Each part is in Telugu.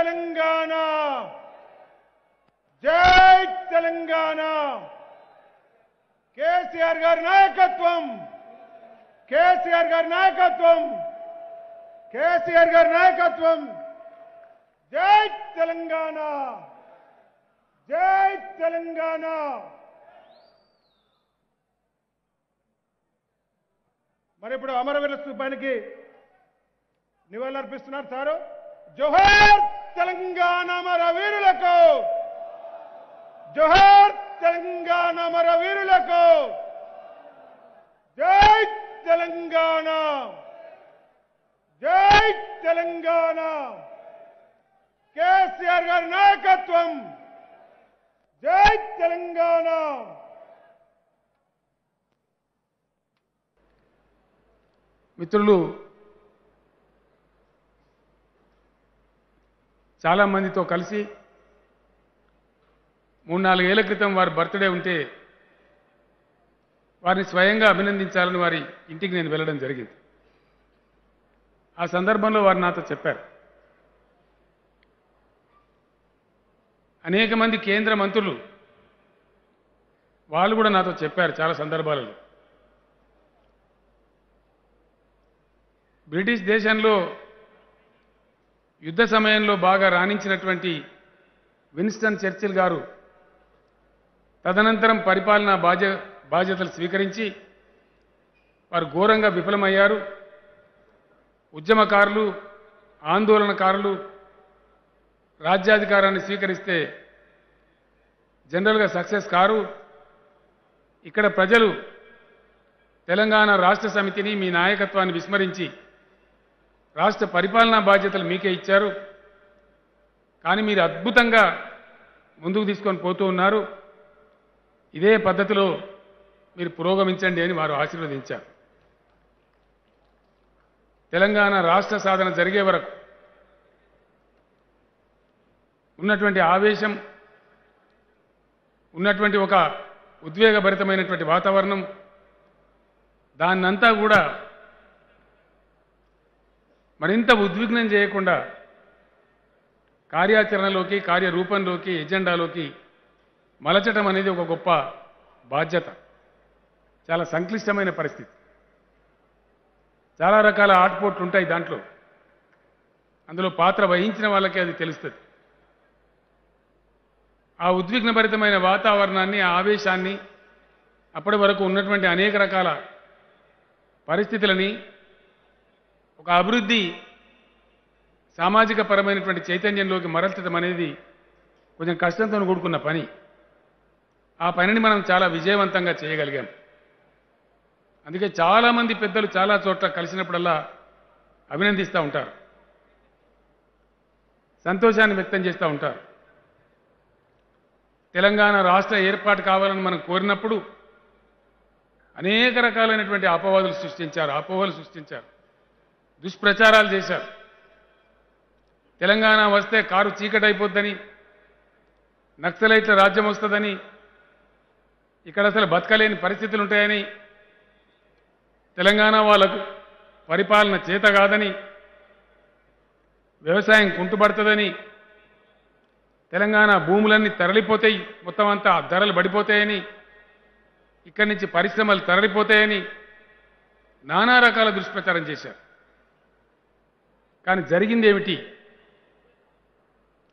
తెలంగాణ జై తెలంగాణ కేసీఆర్ గారి నాయకత్వం కేసీఆర్ గారి నాయకత్వం కేసీఆర్ గారి నాయకత్వం జై తెలంగాణ జై తెలంగాణ మరి ఇప్పుడు అమరవీరుల స్థూపానికి నివాళులర్పిస్తున్నారు సారు జోహార్ తెలంగాణ అమరవీరులకు జోహార్ తెలంగాణ అమరవీరులకు జై తెలంగాణ జై తెలంగాణ కేసీఆర్ గారి నాయకత్వం జై తెలంగాణ మిత్రులు చాలా మందితో కలిసి 3-4 ఏళ్ల క్రితం వారి బర్త్డే ఉంటే వారిని స్వయంగా అభినందించాలని వారి ఇంటికి నేను వెళ్ళడం జరిగింది. ఆ సందర్భంలో వారు నాతో చెప్పారు, అనేక మంది కేంద్ర మంత్రులు వాళ్ళు కూడా నాతో చెప్పారు చాలా సందర్భాలలో, బ్రిటిష్ దేశంలో యుద్ధ సమయంలో బాగా రాణించినటువంటి విన్స్టన్ చర్చిల్ గారు తదనంతరం పరిపాలనా బాధ్యతలు స్వీకరించి వారు ఘోరంగా విఫలమయ్యారు. ఉద్యమకారులు ఆందోళనకారులు రాజ్యాధికారాన్ని స్వీకరిస్తే జనరల్గా సక్సెస్ కారు. ఇక్కడ ప్రజలు తెలంగాణ రాష్ట్ర సమితిని మీ నాయకత్వాన్ని విస్మరించి రాష్ట్ర పరిపాలనా బాధ్యతలు మీకే ఇచ్చారు, కానీ మీరు అద్భుతంగా ముందుకు తీసుకొని పోతూ ఉన్నారు, ఇదే పద్ధతిలో మీరు పురోగమించండి అని వారు ఆశీర్వదించారు. తెలంగాణ రాష్ట్ర సాధన జరిగే వరకు ఉన్నటువంటి ఆవేశం, ఉన్నటువంటి ఒక ఉద్వేగభరితమైనటువంటి వాతావరణం, దాన్నంతా కూడా మరింత ఉద్విగ్నం చేయకుండా కార్యాచరణలోకి కార్యరూపంలోకి ఎజెండాలోకి మలచటం అనేది ఒక గొప్ప బాధ్యత. చాలా సంక్లిష్టమైన పరిస్థితి, చాలా రకాల ఆటుపోట్లు ఉంటాయి దాంట్లో, అందులో పాత్ర వహించిన వాళ్ళకే అది తెలుస్తుంది. ఆ ఉద్విగ్నభరితమైన వాతావరణాన్ని, ఆ ఆవేశాన్ని, అప్పటి వరకు ఉన్నటువంటి అనేక రకాల పరిస్థితులని ఒక అభివృద్ధి సామాజిక పరమైనటువంటి చైతన్యంలోకి మరల్చడం అనేది కొంచెం కష్టంతో కూడుకున్న పని. ఆ పనిని మనం చాలా విజయవంతంగా చేయగలిగాం. అందుకే చాలామంది పెద్దలు చాలా చోట్ల కలిసినప్పుడల్లా అభినందిస్తూ ఉంటారు, సంతోషాన్ని వ్యక్తం చేస్తూ ఉంటారు. తెలంగాణ రాష్ట్ర ఏర్పాటు కావాలని మనం కోరినప్పుడు అనేక రకాలైనటువంటి అపోహలు సృష్టించారు, దుష్ప్రచారాలు చేశారు. తెలంగాణ వస్తే కారు చీకటైపోద్దని, నక్సలైట్ల రాజ్యం వస్తుందని, ఇక్కడ అసలు బతకలేని పరిస్థితులు ఉంటాయని, తెలంగాణ వాళ్లకు పరిపాలన చేత కాదని, వ్యవసాయం కుంటుపడుతుందని, తెలంగాణ భూములన్నీ తరలిపోతాయి, మొత్తం అంతా ధరలు పడిపోతాయని, ఇక్కడి నుంచి పరిశ్రమలు తరలిపోతాయని నానా రకాల దుష్ప్రచారం చేశారు. కానీ జరిగింది ఏమిటి?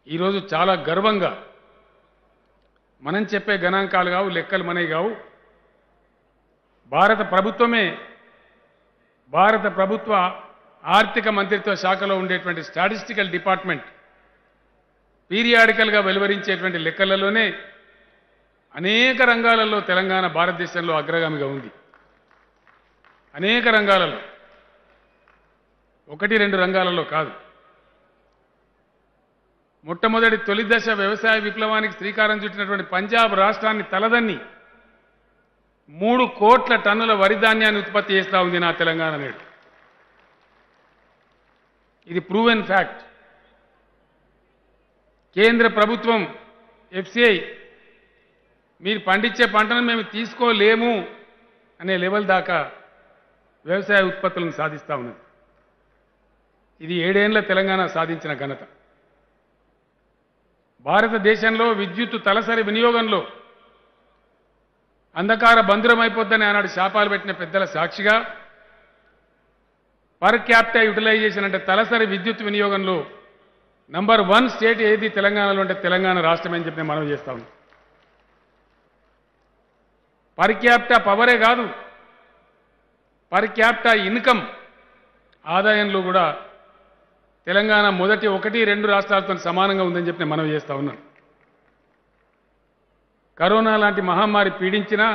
ఈరోజు చాలా గర్వంగా మనం చెప్పే గణాంకాలు కావు, లెక్కలు మనవి కావు, భారత ప్రభుత్వ ఆర్థిక మంత్రిత్వ శాఖలో ఉండేటువంటి స్టాటిస్టికల్ డిపార్ట్మెంట్ పీరియాడికల్గా వెలువరించేటువంటి లెక్కలలోనే అనేక రంగాలలో తెలంగాణ భారతదేశంలో అగ్రగామిగా ఉంది. అనేక రంగాలలో, 1-2 రంగాలలో కాదు. మొట్టమొదటి తొలి దశ వ్యవసాయ విప్లవానికి శ్రీకారం చుట్టినటువంటి పంజాబ్ రాష్ట్రాన్ని తలదన్ని 3 కోట్ల టన్నుల వరి ధాన్యాన్ని ఉత్పత్తి చేస్తూ ఉంది నా తెలంగాణ నేడు. ఇది ప్రూవెన్ ఫ్యాక్ట్. కేంద్ర ప్రభుత్వం ఎఫ్సిఐ మీరు పండించే పంటను మేము తీసుకోలేము అనే లెవెల్ దాకా వ్యవసాయ ఉత్పత్తులను సాధిస్తూ ఉన్నది. ఇది 7 ఏళ్ల తెలంగాణ సాధించిన ఘనత. భారతదేశంలో విద్యుత్ తలసరి వినియోగంలో అంధకార బంధురమైపోద్దని ఆనాడు శాపాలు పెట్టిన పెద్దల సాక్షిగా పర్ క్యాపిటా యూటిలైజేషన్ అంటే తలసరి విద్యుత్ వినియోగంలో నంబర్ 1 స్టేట్ ఏది తెలంగాణలో అంటే తెలంగాణ రాష్ట్రం అని చెప్పి మనం చేస్తా ఉన్నాం. పర్ క్యాపిటా పవరే కాదు, పర్ క్యాపిటా ఇన్కమ్ ఆదాయంలో కూడా తెలంగాణ మొదటి 1-2 రాష్ట్రాలతో సమానంగా ఉందని చెప్పి మనం చేస్తా ఉన్నాం. కరోనా లాంటి మహమ్మారి పీడించినా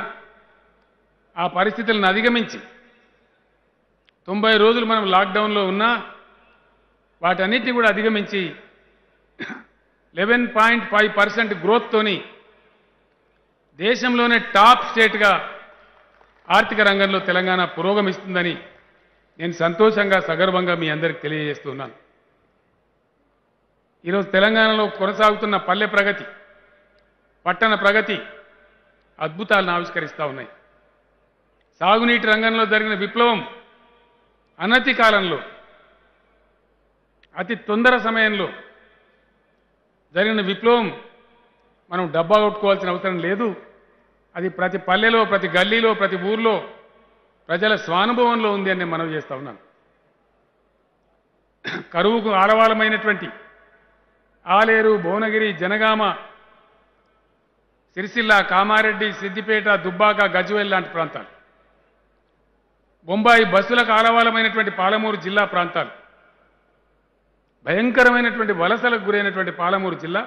ఆ పరిస్థితులను అధిగమించి 90 రోజులు మనం లాక్డౌన్లో ఉన్నా వాటన్నిటిని కూడా అధిగమించి 11.5% గ్రోత్తోని దేశంలోనే టాప్ స్టేట్గా ఆర్థిక రంగంలో తెలంగాణ పురోగమిస్తుందని నేను సంతోషంగా సగర్వంగా మీ అందరికీ తెలియజేస్తున్నాను. ఈరోజు తెలంగాణలో కొనసాగుతున్న పల్లె ప్రగతి, పట్టణ ప్రగతి అద్భుతాలను ఆవిష్కరిస్తూ ఉన్నాయి. సాగునీటి రంగంలో జరిగిన విప్లవం అనతి కాలంలో, అతి తొందర సమయంలో జరిగిన విప్లవం మనం డబ్బా కొట్టుకోవాల్సిన అవసరం లేదు. అది ప్రతి పల్లెలో, ప్రతి గల్లీలో, ప్రతి ఊర్లో ప్రజల స్వానుభవంలో ఉంది అని మనం చేస్తా ఉన్నాను. కరువుకు ఆలవాలమైనటువంటి ఆలేరు, భువనగిరి, జనగామ, సిరిసిల్ల, కామారెడ్డి, సిద్దిపేట, దుబ్బాక, గజ్వేల్ లాంటి ప్రాంతాలు, బొంబాయి బస్సులకు ఆలవాలమైనటువంటి పాలమూరు జిల్లా ప్రాంతాలు, భయంకరమైనటువంటి వలసలకు గురైనటువంటి పాలమూరు జిల్లా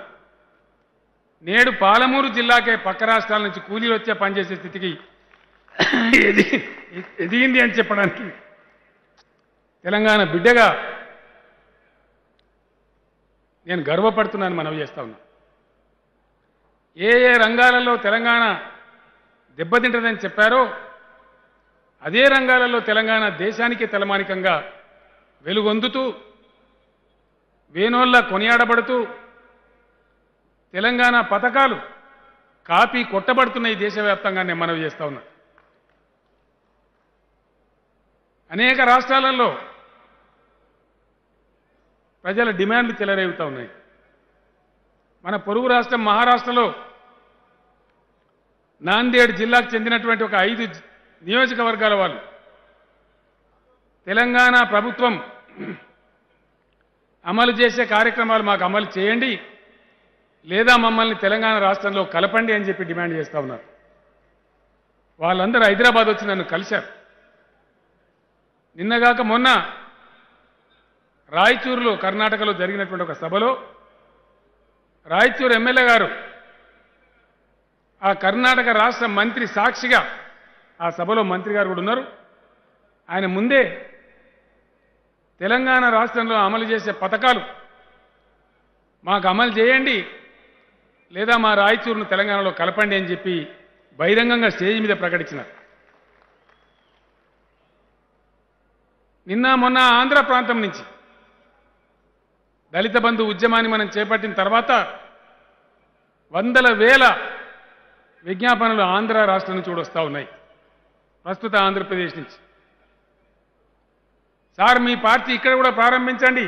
నేడు పాలమూరు జిల్లాకే పక్క రాష్ట్రాల నుంచి కూలీలు వచ్చే పనిచేసే స్థితికి ఎదిగింది అని చెప్పడానికి తెలంగాణ బిడ్డగా నేను గర్వపడుతున్నాను, మనవి చేస్తా ఉన్నా. ఏ ఏ రంగాలలో తెలంగాణ దెబ్బతింటదని చెప్పారో అదే రంగాలలో తెలంగాణ దేశానికి తలమానికంగా వెలుగొందుతూ వేనోళ్ళ కొనియాడబడుతూ తెలంగాణ పథకాలు కాపీ కొట్టబడుతున్నాయి దేశవ్యాప్తంగా నేను మనవి చేస్తా ఉన్నా. అనేక రాష్ట్రాలలో ప్రజల డిమాండ్లు చెలరేగుతూ ఉన్నాయి. మన పొరుగు రాష్ట్రం మహారాష్ట్రలో నాందేడ్ జిల్లాకు చెందినటువంటి ఒక 5 నియోజకవర్గాల వాళ్ళు తెలంగాణ ప్రభుత్వం అమలు చేసే కార్యక్రమాలు మాకు అమలు చేయండి, లేదా మమ్మల్ని తెలంగాణ రాష్ట్రంలో కలపండి అని చెప్పి డిమాండ్ చేస్తూ ఉన్నారు. వాళ్ళందరూ హైదరాబాద్ వచ్చి నన్ను కలిశారు. నిన్నగాక మొన్న రాయచూరులో, కర్ణాటకలో జరిగినటువంటి ఒక సభలో రాయచూరు ఎమ్మెల్యే గారు ఆ కర్ణాటక రాష్ట్ర మంత్రి సాక్షిగా, ఆ సభలో మంత్రి గారు కూడా ఉన్నారు, ఆయన ముందే తెలంగాణ రాష్ట్రంలో అమలు చేసే పథకాలు మాకు అమలు చేయండి, లేదా మా రాయచూరును తెలంగాణలో కలపండి అని చెప్పి బహిరంగంగా స్టేజ్ మీద ప్రకటించినారు. నిన్న మొన్న ఆంధ్ర ప్రాంతం నుంచి దళిత బంధు ఉద్యమాన్ని మనం చేపట్టిన తర్వాత వందల వేల విజ్ఞాపనలు ఆంధ్ర రాష్ట్రం నుంచి కూడా వస్తూ ఉన్నాయి, ప్రస్తుత ఆంధ్రప్రదేశ్ నుంచి. సార్ మీ పార్టీ ఇక్కడ కూడా ప్రారంభించండి,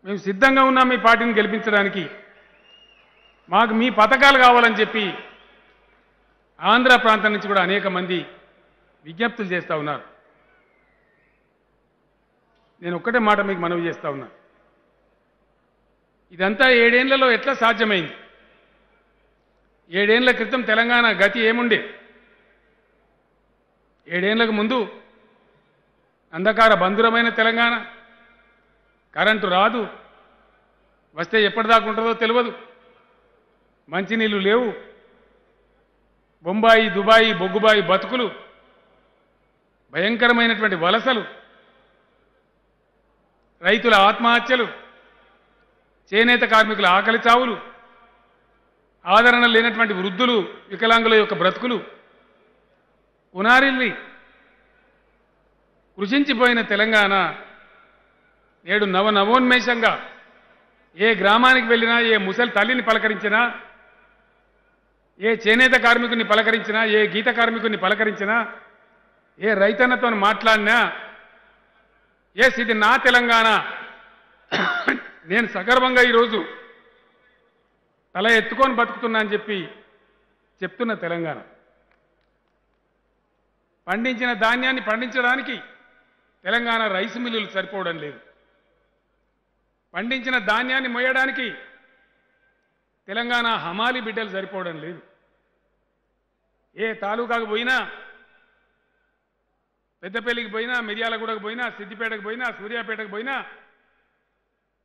మేము సిద్ధంగా ఉన్నాం మీ పార్టీని గెలిపించడానికి, మాకు మీ పథకాలు కావాలని చెప్పి ఆంధ్ర ప్రాంతం నుంచి కూడా అనేక మంది విజ్ఞప్తులు చేస్తూ ఉన్నారు. నేను ఒక్కటే మాట మీకు మనవి చేస్తా ఉన్నా, ఇదంతా 7 ఏళ్లలో ఎట్లా సాధ్యమైంది? 7 ఏళ్ల క్రితం తెలంగాణ గతి ఏముండే? 7 ఏళ్లకు ముందు అంధకార బంధురమైన తెలంగాణ, కరెంటు రాదు, వస్తే ఎప్పటిదాకా ఉంటుందో తెలియదు, మంచినీళ్ళు లేవు, బొంబాయి, దుబాయి, బొగ్గుబాయి బతుకులు, భయంకరమైనటువంటి వలసలు, రైతుల ఆత్మహత్యలు, చేనేత కార్మికుల ఆకలి చావులు, ఆదరణ లేనటువంటి వృద్ధులు, వికలాంగుల యొక్క బ్రతుకులు, పునారిల్లి కృషించిపోయిన తెలంగాణ నేడు నవోన్మేషంగా ఏ గ్రామానికి వెళ్ళినా, ఏ ముసలి తల్లిని పలకరించినా, ఏ చేనేత కార్మికుని పలకరించినా, ఏ గీత కార్మికుని పలకరించినా, ఏ రైతన్నతో మాట్లాడినా, ఎస్ ఇది నా తెలంగాణ, నేను సగర్వంగా ఈరోజు తల ఎత్తుకొని బతుకుతున్నా అని చెప్పి చెప్తున్న తెలంగాణ. పండించిన ధాన్యాన్ని పండించడానికి తెలంగాణ రైస్ మిల్లులు సరిపోవడం లేదు. పండించిన ధాన్యాన్ని మోయడానికి తెలంగాణ హమాలి బిడ్డలు సరిపోవడం లేదు. ఏ తాలూకాకు పోయినా, పెద్దపల్లికి పోయినా, మిర్యాలగూడకు పోయినా, సిద్దిపేటకు పోయినా, సూర్యాపేటకు పోయినా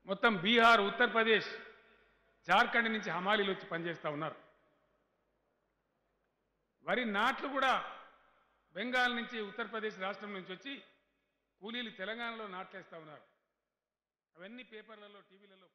మొత్తం బీహార్, ఉత్తరప్రదేశ్, జార్ఖండ్ నుంచి హమాలీలు వచ్చి పనిచేస్తూ ఉన్నారు. వరి నాట్లు కూడా బెంగాల్ నుంచి, ఉత్తరప్రదేశ్ రాష్ట్రం నుంచి వచ్చి కూలీలు తెలంగాణలో నాట్లేస్తూ ఉన్నారు. అవన్నీ పేపర్లలో, టీవీలలో